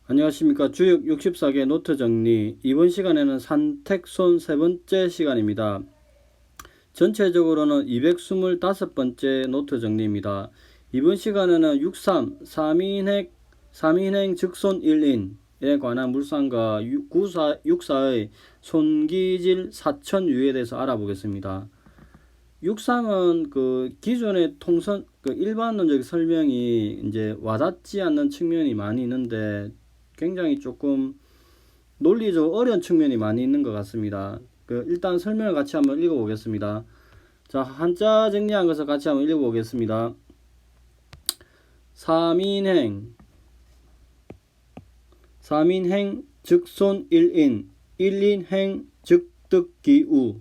안녕하십니까. 주역 64개 노트 정리. 이번 시간에는 산택손 세 번째 시간입니다. 전체적으로는 225번째 노트 정리입니다. 이번 시간에는 63, 3인행 즉손 1인에 관한 물상과 64의 손기질 사천 유에 대해서 알아보겠습니다. 63은 기존의 통선, 일반론적 설명이 이제 와닿지 않는 측면이 많이 있는데 굉장히 조금 논리적으로 어려운 측면이 많이 있는 것 같습니다. 일단 설명을 같이 한번 읽어보겠습니다. 자, 한자 정리한 것을 같이 한번 읽어보겠습니다. 3인행 즉손 1인 1인행 즉득기우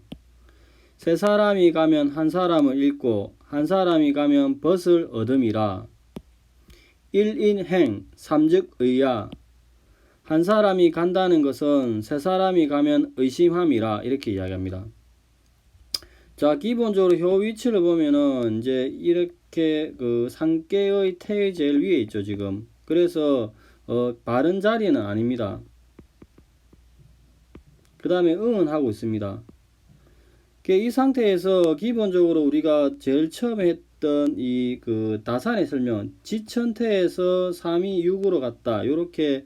세 사람이 가면 한 사람을 잃고 한 사람이 가면 벗을 얻음이라. 1인행 삼즉의야 한 사람이 간다는 것은 세 사람이 가면 의심함이라 이렇게 이야기합니다. 자, 기본적으로 효 위치를 보면은 이제 이렇게 상계의 태의 제일 위에 있죠 지금. 그래서 바른 자리는 아닙니다. 그 다음에 응은 하고 있습니다. 이 상태에서 기본적으로 우리가 제일 처음에 했던 이 다산의 설명, 지천태에서 3이 6으로 갔다 요렇게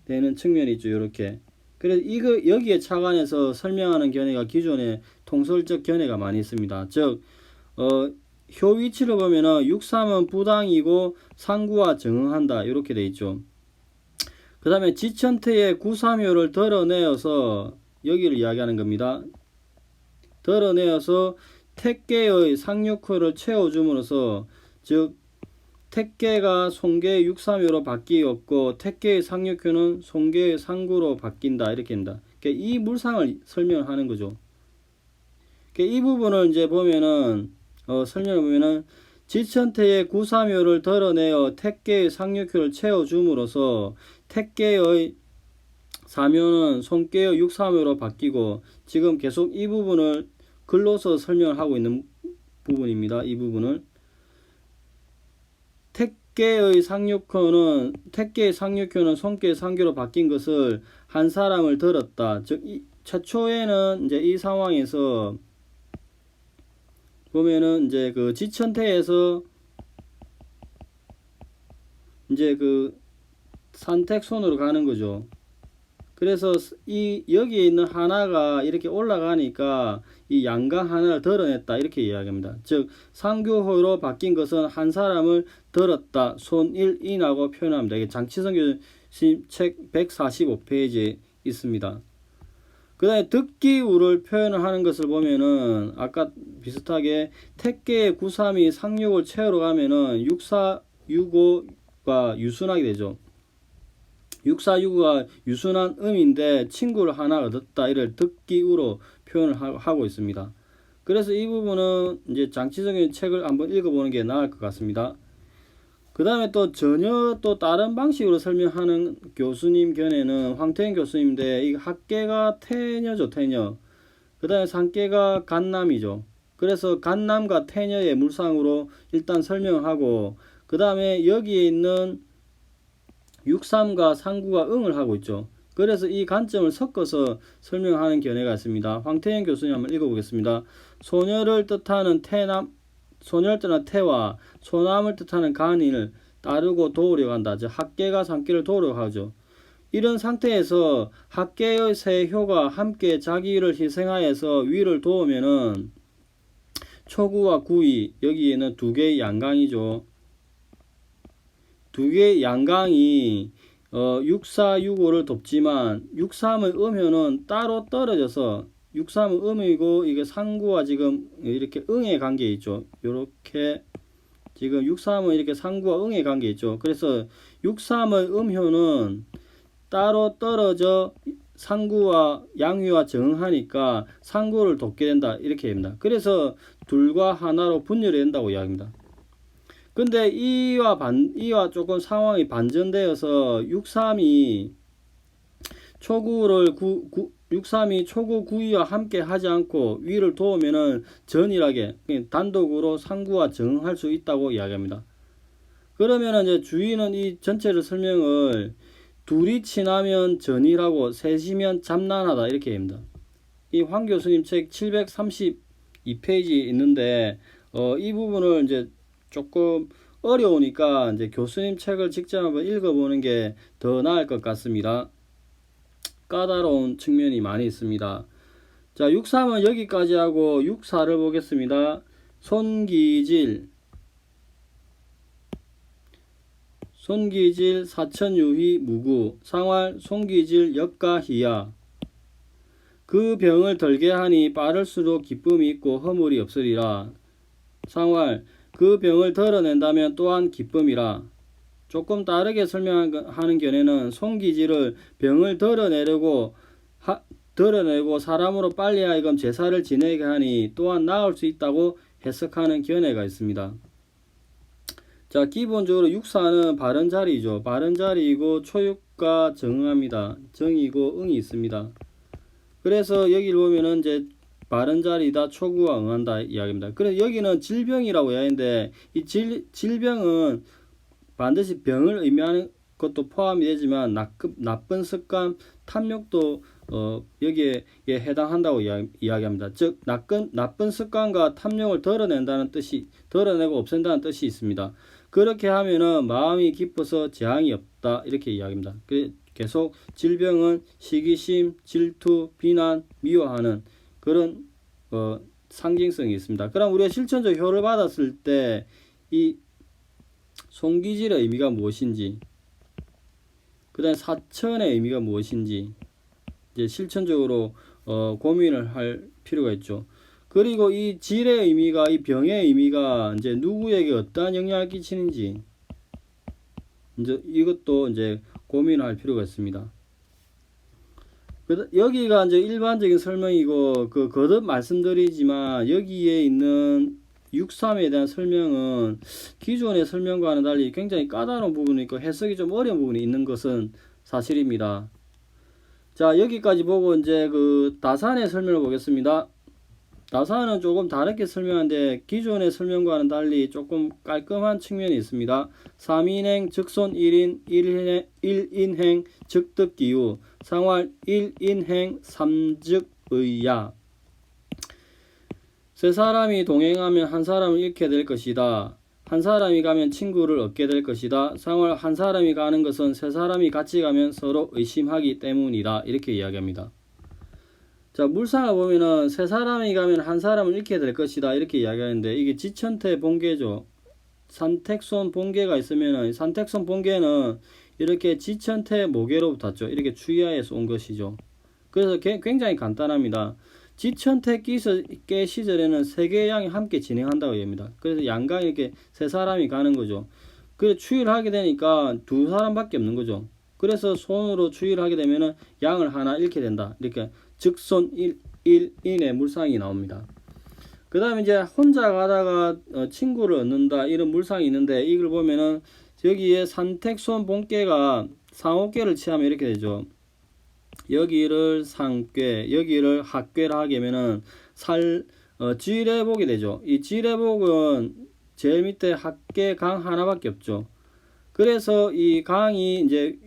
되는 측면이 있죠. 요렇게. 그래서 여기에 착안해서 설명하는 견해가 기존에 통설적 견해가 많이 있습니다. 즉 효 위치를 보면은 63은 부당이고 상구와 정응한다 이렇게 돼 있죠. 그 다음에 지천태의 9삼효를 덜어내어서 여기를 이야기하는 겁니다. 덜어내어서 택계의 상육효를 채워줌으로써 즉 택계가 손계의 6삼효로 바뀌었고 택계의 상육효는 손계의 상구로 바뀐다 이렇게 합니다. 이 물상을 설명하는 거죠. 이 부분을 이제 보면은 설명을 보면은 지천태의 9삼효를 덜어내어 택계의 상육효를 채워줌으로써 택계의 3효는 손계의 6삼효로 바뀌고 지금 계속 이 부분을 글로서 설명을 하고 있는 부분입니다. 이 부분을 택계의 상육효는 손계의 상교로 바뀐 것을 한 사람을 들었다. 즉 최초에는 이제 이 상황에서 보면은 이제 지천태에서 이제 산택손으로 가는 거죠. 그래서 여기에 있는 하나가 이렇게 올라가니까 이 양강 하나를 덜어냈다 이렇게 이야기합니다. 즉 상교호로 바뀐 것은 한 사람을 들었다 손일인하고 표현합니다. 이게 장치성 교수님 책 145페이지에 있습니다. 그 다음에 듣기우를 표현을 하는 것을 보면은 아까 비슷하게 택계의 9삼이 상육을 채우러 가면은 64, 65가 유순하게 되죠. 646가 유순한 음인데 친구를 하나 얻었다 이를 듣기우로 표현을 하고 있습니다. 그래서 이 부분은 이제 장치적인 책을 한번 읽어보는 게 나을 것 같습니다. 그 다음에 또 전혀 또 다른 방식으로 설명하는 교수님 견해는 황태현 교수님인데 이 학계가 태녀죠. 태녀. 그 다음에 상계가 간남이죠. 그래서 간남과 태녀의 물상으로 일단 설명을 하고 그 다음에 여기에 있는 63과 상구가 응을 하고 있죠. 그래서 이 관점을 섞어서 설명하는 견해가 있습니다. 황태현 교수님 한번 읽어보겠습니다. 소녀를 뜻하는 소녀를 뜻하는 태와 소남을 뜻하는 간인을 따르고 도우려 간다. 즉 학계가 상계를 도우려 하죠. 이런 상태에서 학계의 세 효가 함께 자기를 희생하여서 위를 도우면은 초구와 구이 여기에는 두 개의 양강이죠. 두 개의 양강이 64, 65를 돕지만 63의 음효는 따로 떨어져서 63은 음이고 이게 상구와 지금 이렇게 응의 관계에 있죠. 이렇게 지금 63은 이렇게 상구와 응의 관계에 있죠. 그래서 63의 음효는 따로 떨어져 상구와 양유와 정하니까 상구를 돕게 된다 이렇게 됩니다. 그래서 둘과 하나로 분열이 된다고 이야기합니다. 근데 이와 조금 상황이 반전되어서 63이 초구를 63이 초구 구위와 함께 하지 않고 위를 도우면은 전일하게 단독으로 상구와 정할 수 있다고 이야기합니다. 그러면은 이제 주인은 이 전체를 설명을 둘이 친하면 전이라고 셋이면 잠난하다 이렇게 합니다. 이 황 교수님 책 732페이지 있는데 이 부분을 이제 조금 어려우니까 이제 교수님 책을 직접 한번 읽어보는 게 더 나을 것 같습니다. 까다로운 측면이 많이 있습니다. 자, 6.3은 여기까지 하고 6.4를 보겠습니다. 손기질, 사천유희 무구, 상활, 손기질 역가희야. 그 병을 덜게 하니 빠를수록 기쁨이 있고 허물이 없으리라. 상활, 그 병을 덜어낸다면 또한 기쁨이라. 조금 다르게 설명하는 견해는 손기질을 병을 덜어내고 사람으로 빨리 하여금 제사를 지내게 하니 또한 나을 수 있다고 해석하는 견해가 있습니다. 자, 기본적으로 육사는 바른 자리이죠. 바른 자리이고 초육과 정응합니다. 정이고 응이 있습니다. 그래서 여기를 보면은 이제 바른 자리다, 초구와 응한다 이야기입니다. 그래서 여기는 질병이라고 이야기하는데 이 질병은 반드시 병을 의미하는 것도 포함이 되지만 나쁜 습관, 탐욕도 여기에 해당한다고 이야기합니다. 즉 나쁜 습관과 탐욕을 덜어내고 없앤다는 뜻이 있습니다. 그렇게 하면은 마음이 깊어서 재앙이 없다 이렇게 이야기합니다. 계속 질병은 시기심, 질투, 비난, 미워하는 그런 상징성이 있습니다. 그럼 우리가 실천적 효를 받았을 때 이 손기질의 의미가 무엇인지, 그 다음에 사천의 의미가 무엇인지 이제 실천적으로 고민을 할 필요가 있죠. 그리고 이 질의 의미가, 이 병의 의미가 이제 누구에게 어떠한 영향을 끼치는지 이제 이것도 이제 고민할 필요가 있습니다. 여기가 이제 일반적인 설명이고 거듭 말씀드리지만 여기에 있는 6.3에 대한 설명은 기존의 설명과는 달리 굉장히 까다로운 부분이 있고 해석이 좀 어려운 부분이 있는 것은 사실입니다. 자, 여기까지 보고 이제 다산의 설명을 보겠습니다. 다산은 조금 다르게 설명하는데 기존의 설명과는 달리 조금 깔끔한 측면이 있습니다. 3인행 즉손 1인 1인행 즉득기우 상활 1인행 3즉의야. 세 사람이 동행하면 한 사람을 잃게 될 것이다. 한 사람이 가면 친구를 얻게 될 것이다. 상활 한 사람이 가는 것은 세 사람이 같이 가면 서로 의심하기 때문이다. 이렇게 이야기합니다. 자, 물상을 보면은 세 사람이 가면 한 사람을 잃게 될 것이다. 이렇게 이야기하는데 이게 지천태 본계죠. 산택손 본계가 있으면은 산택손 본계는 이렇게 지천태 모계로 붙었죠. 이렇게 추야에서 온 것이죠. 그래서 굉장히 간단합니다. 지천태 깨 시절에는 세 개의 양이 함께 진행한다고 얘기합니다. 그래서 양강이 이렇게 세 사람이 가는 거죠. 그래서 추위를 하게 되니까 두 사람밖에 없는 거죠. 그래서 손으로 추위를 하게 되면은 양을 하나 잃게 된다. 이렇게 즉손 1인의 물상이 나옵니다. 그 다음에 이제 혼자 가다가 친구를 얻는다 이런 물상이 있는데 이걸 보면은 여기에 산택손 본께가 상옥계를 취하면 이렇게 되죠. 여기를 상괴, 여기를 학괴를 하게 되면은 지뢰복이 되죠. 이 지뢰복은 제일 밑에 학괴 강 하나밖에 없죠. 그래서 이 강이 이제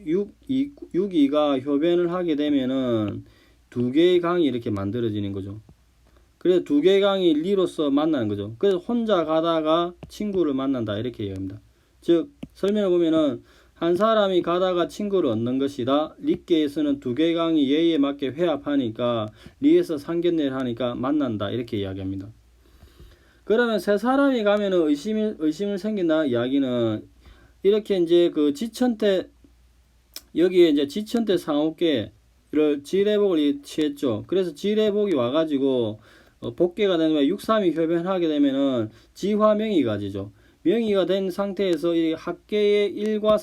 6이가 효변을 하게 되면은 두 개의 강이 이렇게 만들어지는 거죠. 그래서 두 개의 강이 리로서 만나는 거죠. 그래서 혼자 가다가 친구를 만난다 이렇게 얘기합니다. 즉 설명을 보면은 한 사람이 가다가 친구를 얻는 것이다. 리께에서는 두 개의 강이 예에 맞게 회합하니까 리에서 상견례를 하니까 만난다 이렇게 이야기합니다. 그러면 세 사람이 가면은 의심을 생긴다 이야기는 이렇게 이제 지천태 여기에 이제 지천태 상옥계를 지뢰복을 취했죠. 그래서 지뢰복이 와가지고 복계가 되는 거예요. 6.3이 효변하게 되면은 지화명의가 지죠. 명의가 된 상태에서 이 학계의 1과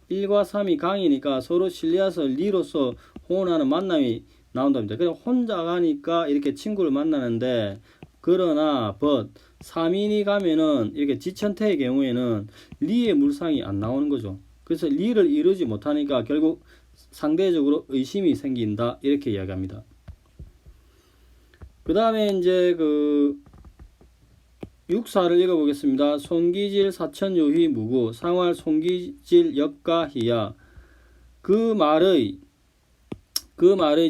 3이 강이니까 서로 실려서 리로서 호언하는 만남이 나온답니다. 그래서 혼자 가니까 이렇게 친구를 만나는데 그러나 3인이 가면은 이렇게 지천태의 경우에는 리의 물상이 안 나오는 거죠. 그래서 리를 이루지 못하니까 결국 상대적으로 의심이 생긴다 이렇게 이야기합니다. 그 다음에 이제 육사를 읽어보겠습니다. 손기질 사천유희 무구 상활 손기질 역가희야. 그 말의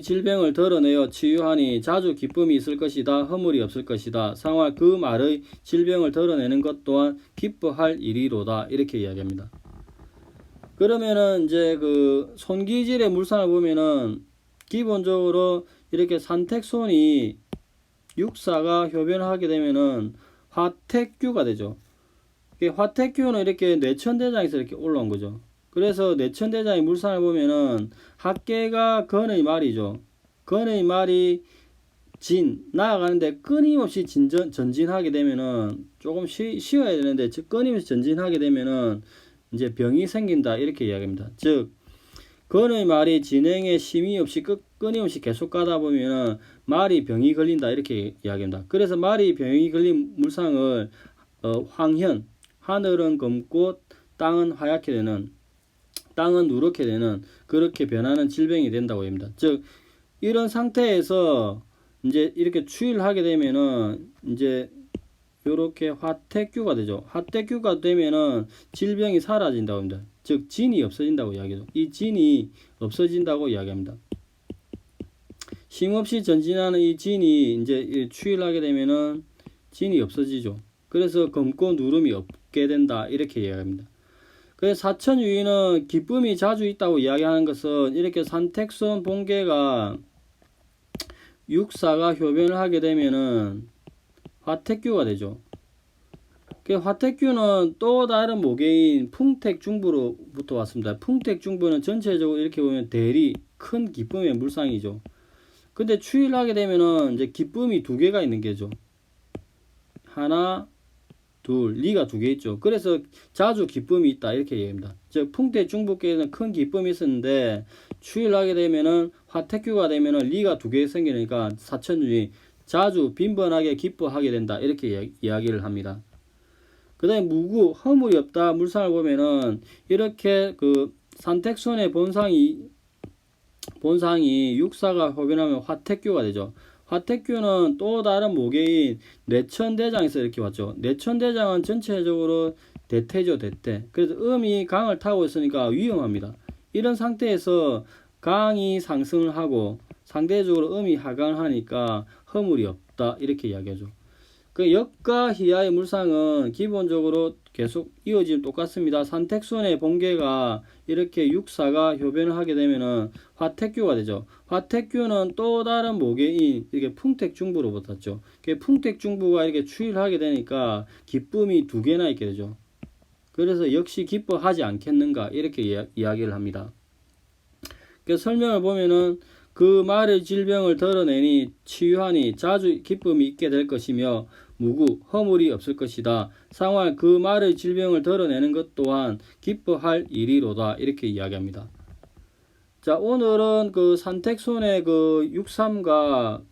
질병을 덜어내어 치유하니 자주 기쁨이 있을 것이다. 허물이 없을 것이다. 상활 그 말의 질병을 덜어내는 것 또한 기뻐할 일이로다. 이렇게 이야기합니다. 그러면은 이제 그 손기질의 물상을 보면은 기본적으로 이렇게 산택손이 육사가 효변하게 되면은 화택규가 되죠. 화택규는 이렇게 뇌천대장에서 이렇게 올라온 거죠. 그래서 뇌천대장의 물상을 보면은 합계가 건의 말이죠. 건의 말이 나아가는데 끊임없이 전진하게 되면은 조금 쉬어야 되는데 끊임없이 전진하게 되면은 이제 병이 생긴다 이렇게 이야기합니다. 즉 건의 말이 진행에 쉼이 없이 끊임없이 계속 가다 보면은 말이 병이 걸린다 이렇게 이야기합니다. 그래서 말이 병이 걸린 물상을 황현, 하늘은 검고 땅은 하얗게 되는, 땅은 누렇게 되는 그렇게 변하는 질병이 된다고 합니다. 즉 이런 상태에서 이제 이렇게 추위를 하게 되면은 이제 요렇게 화택규가 되죠. 화택규가 되면은 질병이 사라진다고 합니다. 즉 진이 없어진다고 이야기죠. 이 진이 없어진다고 이야기합니다. 쉼없이 전진하는 이 진이 이제 추위를 하게 되면은 진이 없어지죠. 그래서 검고 누름이 없게 된다 이렇게 이야기합니다. 그래서 사천유의는 기쁨이 자주 있다고 이야기하는 것은 이렇게 산택손 본계가 육사가 효변을 하게 되면은 화택규가 되죠. 화택규는 또 다른 모계인 풍택중부로부터 왔습니다. 풍택중부는 전체적으로 이렇게 보면 대리 큰 기쁨의 물상이죠. 근데 추위를 하게 되면은 이제 기쁨이 두 개가 있는 게죠. 하나, 둘, 리가 두 개 있죠. 그래서 자주 기쁨이 있다 이렇게 얘기합니다. 즉 풍택중부께는 큰 기쁨이 있었는데 추위를 하게 되면은 화택규가 되면은 리가 두 개 생기니까 사천유의 자주 빈번하게 기뻐하게 된다 이렇게 이야기를 합니다. 그 다음에 무구 허물이 없다 물상을 보면은 이렇게 그 산택손의 본상이 육사가 효변하면 화택규가 되죠. 화택규는 또 다른 모계인 뇌천대장에서 이렇게 왔죠. 뇌천대장은 전체적으로 대퇴죠, 대퇴. 그래서 음이 강을 타고 있으니까 위험합니다. 이런 상태에서 강이 상승을 하고 상대적으로 음이 하강을 하니까 허물이 없다 이렇게 이야기하죠. 그 역과 희야의 물상은 기본적으로 계속 이어지면 똑같습니다. 산택손의 본계가 이렇게 육사가 효변을 하게 되면은 화택규가 되죠. 화택규는 또 다른 모계인 이렇게 풍택중부로 붙었죠. 풍택중부가 이렇게 추이를 하게 되니까 기쁨이 두 개나 있게 되죠. 그래서 역시 기뻐하지 않겠는가 이렇게 이야기를 합니다. 설명을 보면은 그 말의 질병을 덜어내니 치유하니 자주 기쁨이 있게 될 것이며 무구 허물이 없을 것이다. 상활 그 말의 질병을 덜어내는 것 또한 기뻐할 일이로다 이렇게 이야기합니다. 자 오늘은 그 산택손의 그 63과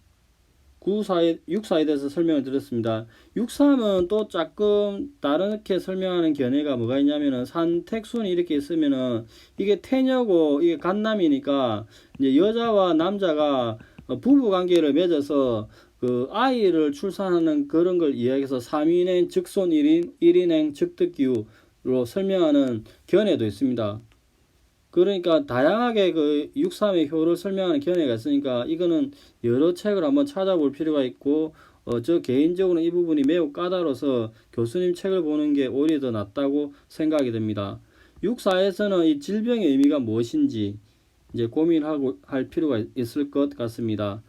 6사에 대해서 설명을 드렸습니다. 63은 또 조금 다르게 설명하는 견해가 뭐가 있냐면은 산택손이 이렇게 있으면은 이게 태녀고 이게 갓남이니까 이제 여자와 남자가 부부 관계를 맺어서 그 아이를 출산하는 그런 걸 이야기해서 3인행 즉손 1인행 즉득기후로 설명하는 견해도 있습니다. 그러니까 다양하게 그 63의 효를 설명하는 견해가 있으니까 이거는 여러 책을 한번 찾아볼 필요가 있고 저 개인적으로 이 부분이 매우 까다로워서 교수님 책을 보는 게 오히려 더 낫다고 생각이 됩니다. 64에서는 이 질병의 의미가 무엇인지 이제 고민하고 할 필요가 있을 것 같습니다.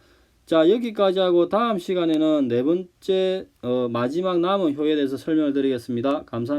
자 여기까지 하고 다음 시간에는 네 번째 마지막 남은 효에 대해서 설명을 드리겠습니다. 감사합니다.